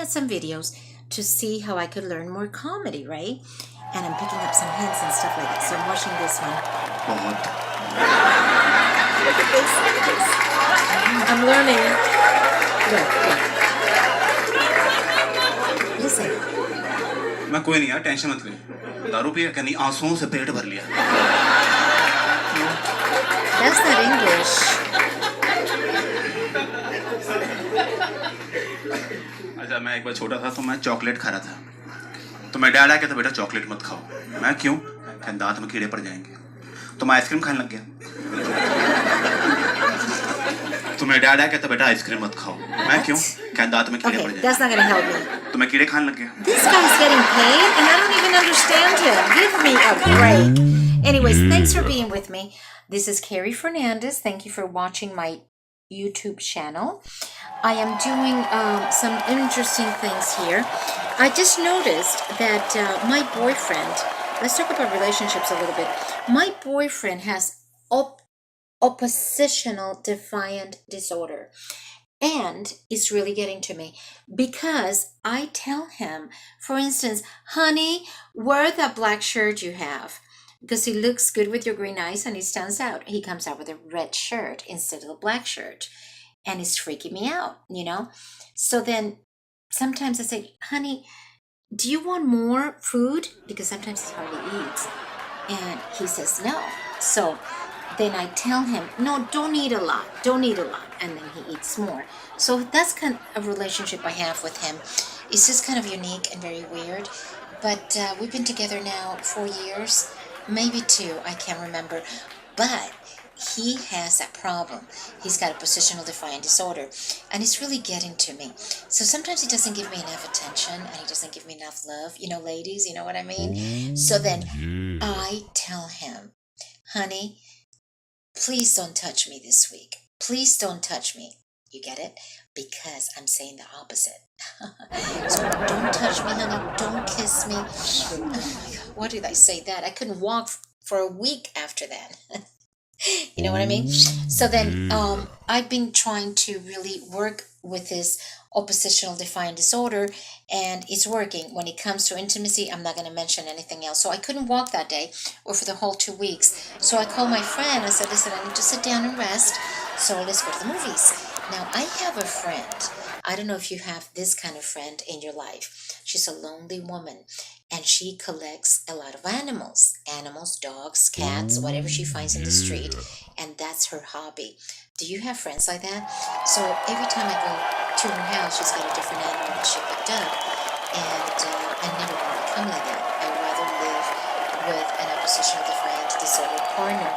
at some videos to see how I could learn more comedy, right? And I'm picking up some hints and stuff like that. So I'm watching this one. बहुत Look at this. Look at this. I'm learning. Look. Listen. मैं कोई नहीं यार tension मत ले दारू पिया क्या नहीं आंसुओं से पेट भर लिया That's not English. अच्छा मैं एक बार छोटा था तो मैं चॉकलेट खा रहा था तो मैं डैड आ कहता बेटा चॉकलेट मत खाओ मैं क्यों क्या दांत में कीड़े पड़ जाएंगे तो मैं आइसक्रीम खाने लग गया तो मेरा डैड आ कहता बेटा आइसक्रीम मत खाओ मैं क्यों क्या दांत में कीड़े पड़ Okay, that's not जाएंगे gonna help me. तो मैं कीड़े खाने लग गया This guy's getting paid and I don't even understand him. Give me a break. Anyways, thanks for being with me. This is Carrie Fernandez. Thank you for watching my YouTube channel. I am doing some interesting things here. I just noticed that my boyfriend, let's talk about relationships a little bit. My boyfriend has oppositional defiant disorder. And it's really getting to me because I tell him, for instance, honey, wear that black shirt you have because he looks good with your green eyes and he stands out. He comes out with a red shirt instead of a black shirt and it's freaking me out, you know? So then sometimes I say, honey, do you want more food? Because sometimes he hardly eats. And he says no. So then I tell him, no, don't eat a lot. Don't eat a lot. And then he eats more. So that's kind of a relationship I have with him. It's just kind of unique and very weird. But we've been together now 4 years, maybe 2, I can't remember. But he has a problem. He's got a positional defiant disorder. And it's really getting to me. So sometimes he doesn't give me enough attention and he doesn't give me enough love. You know, ladies, you know what I mean? So then I tell him, honey, please don't touch me this week. Please don't touch me. You get it? Because I'm saying the opposite. So don't touch me, honey. Don't kiss me. Oh my God, why did I say that? I couldn't walk for a week after that. You know what I mean? So then I've been trying to really work with this oppositional defiant disorder and it's working. When it comes to intimacy, I'm not going to mention anything else. So I couldn't walk that day or for the whole 2 weeks. So I called my friend and said, listen, I need to sit down and rest. So let's go to the movies. Now I have a friend. I don't know if you have this kind of friend in your life. She's a lonely woman and she collects a lot of animals. Animals, dogs, cats, whatever she finds in the street. And that's her hobby. Do you have friends like that? So every time I go to her house, she's got a different animal that she picked up. And I never want to become like that. I'd rather live with an oppositional defiant disorder partner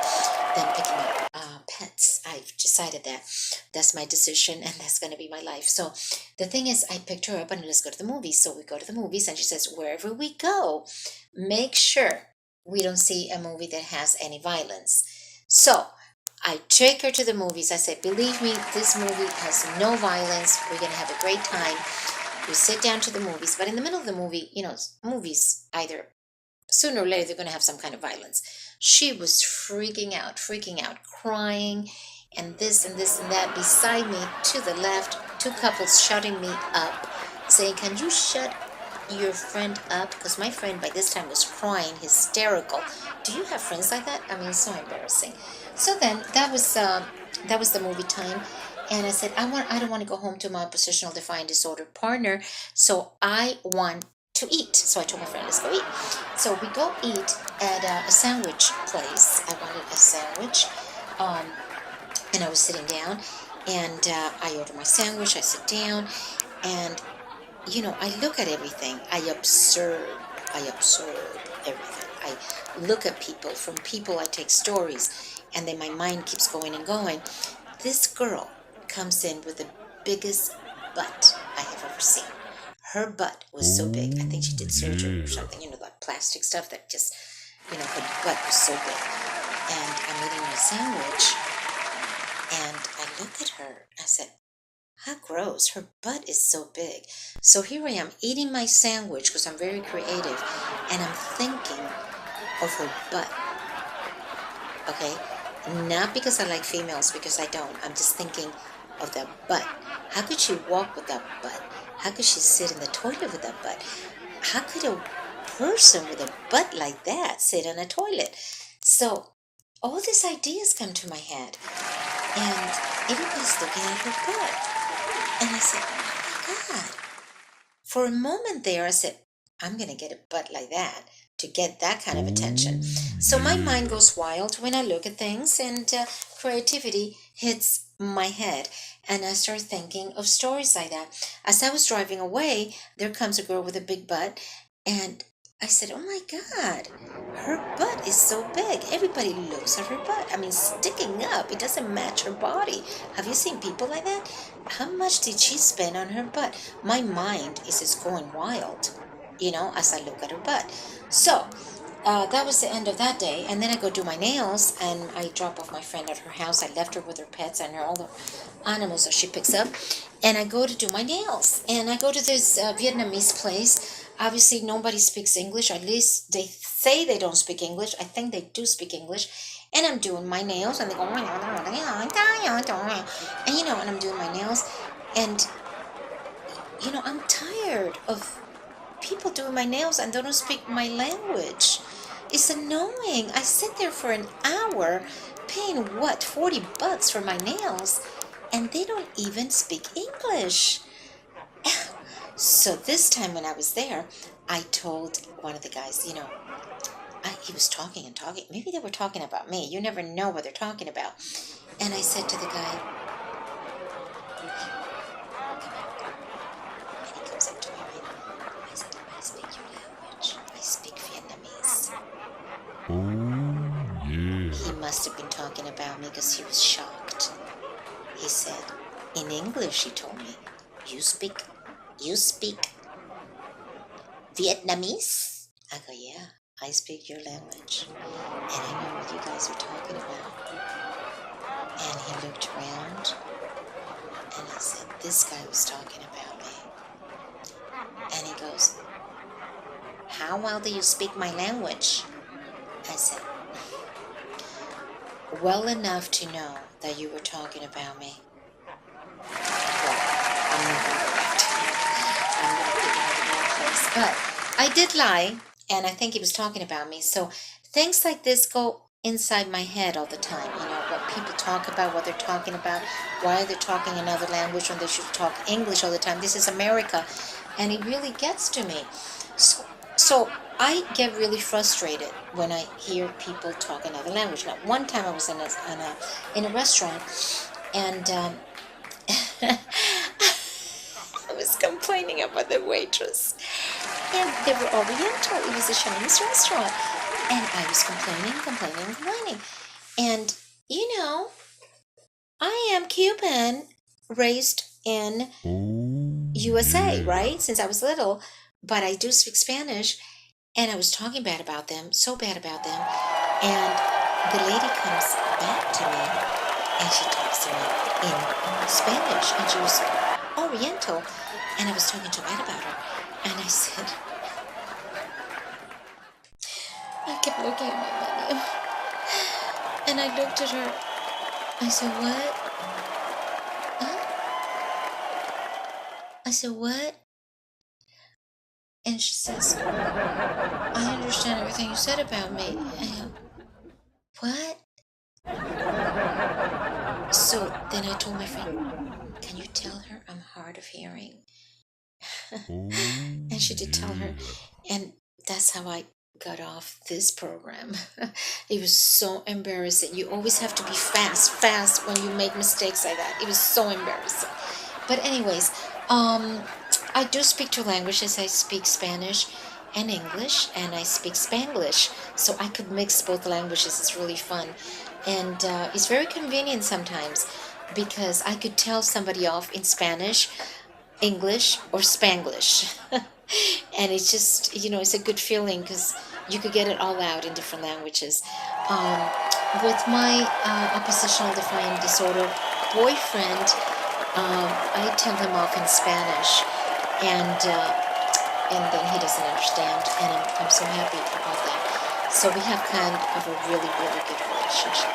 than picking up pets. I've decided that. That's my decision and that's going to be my life. So the thing is, I picked her up and let's go to the movies. So we go to the movies and she says, wherever we go, make sure we don't see a movie that has any violence. So I take her to the movies. I said, believe me, this movie has no violence. We're going to have a great time. We sit down to the movies. But in the middle of the movie, you know, movies either sooner or later, they're going to have some kind of violence. She was freaking out, crying, and this and this and that. Beside me, to the left, 2 couples shutting me up, saying, can you shut your friend up? Because my friend by this time was crying, hysterical. Do you have friends like that? I mean, it's so embarrassing. So then that was the movie time. And I said, I don't want to go home to my oppositional defiant disorder partner. So I want to eat. So I told my friend, let's go eat. So we go eat at a sandwich place. I wanted a sandwich. And I was sitting down and I order my sandwich. I sit down and, you know, I look at everything. I observe everything. I look at people. From people, I take stories. And then my mind keeps going and going. This girl comes in with the biggest butt I have ever seen. Her butt was so big. I think she did surgery or something, you know, like plastic stuff that just, you know, her butt was so big. And I'm eating my sandwich and I look at her. I said, how gross. Her butt is so big. So here I am eating my sandwich because I'm very creative and I'm thinking of her butt. Okay? Not because I like females, because I don't. I'm just thinking of that butt? How could she walk with that butt? How could she sit in the toilet with that butt? How could a person with a butt like that sit in a toilet? So all these ideas come to my head, and everybody's looking at her butt. And I said, oh my God. For a moment there, I said, I'm going to get a butt like that to get that kind of attention. So my mind goes wild when I look at things, and creativity hits my head. And I start thinking of stories like that. As I was driving away, there comes a girl with a big butt, and I said, oh my God, her butt is so big. Everybody looks at her butt. I mean, sticking up. It doesn't match her body. Have you seen people like that? How much did she spend on her butt? My mind is just going wild, as I look at her butt. So, that was the end of that day. And then I go do my nails, and I drop off my friend at her house. I left her with her pets and all the animals that she picks up. And I go to do my nails. And I go to this Vietnamese place. Obviously, nobody speaks English. At least they say they don't speak English. I think they do speak English. And I'm doing my nails, and they go, and and I'm doing my nails. And, I'm tired of people doing my nails and they don't speak my language. It's annoying. I sit there for an hour paying what, $40 for my nails, and they don't even speak English. So this time when I was there, I told one of the guys, he was talking and talking. Maybe they were talking about me. You never know what they're talking about. And I said to the guy, and he comes up to me, right? I said, I speak your language. I speak Vietnamese. Oh, yeah. He must have been talking about me because he was shocked. He said, in English, he told me, you speak Vietnamese? I go, yeah, I speak your language. And I know what you guys are talking about. And he looked around, and he said, this guy was talking about me. And he goes, how well do you speak my language? I said, well enough to know that you were talking about me. Well, I'm not going to go back to you. I'm going to pick another place. But I did lie, and I think he was talking about me. So things like this go inside my head all the time. What people talk about, what they're talking about, why they're talking another language when they should talk English all the time. This is America, and it really gets to me. So I get really frustrated when I hear people talk another language. Now, one time I was in a restaurant, and I was complaining about the waitress. And they were Oriental. It was a Chinese restaurant. And I was complaining. And, I am Cuban, raised in Oh, USA, yeah. right? Since I was little. But I do speak Spanish. And I was talking bad about them, so bad about them. And the lady comes back to me, and she talks to me in Spanish. And she was Oriental. And I was talking too bad about her. And I said, I kept looking at my menu. And I looked at her. I said, what? Huh? I said, what? And she says, I understand everything you said about me. I go, what? So then I told my friend, can you tell her I'm hard of hearing? Oh, And she did tell her. yeah. And that's how I got off this program. It was so embarrassing. You always have to be fast when you make mistakes like that. It was so embarrassing. But anyways, I do speak two languages. I speak Spanish and English, and I speak Spanglish, so I could mix both languages. It's really fun, and it's very convenient sometimes because I could tell somebody off in Spanish, English, or Spanglish. And it's just, it's a good feeling because you could get it all out in different languages. Um, with my oppositional defiant disorder boyfriend, I tell him off in Spanish, and then he doesn't understand, and I'm so happy about that. So we have kind of a really, really good relationship.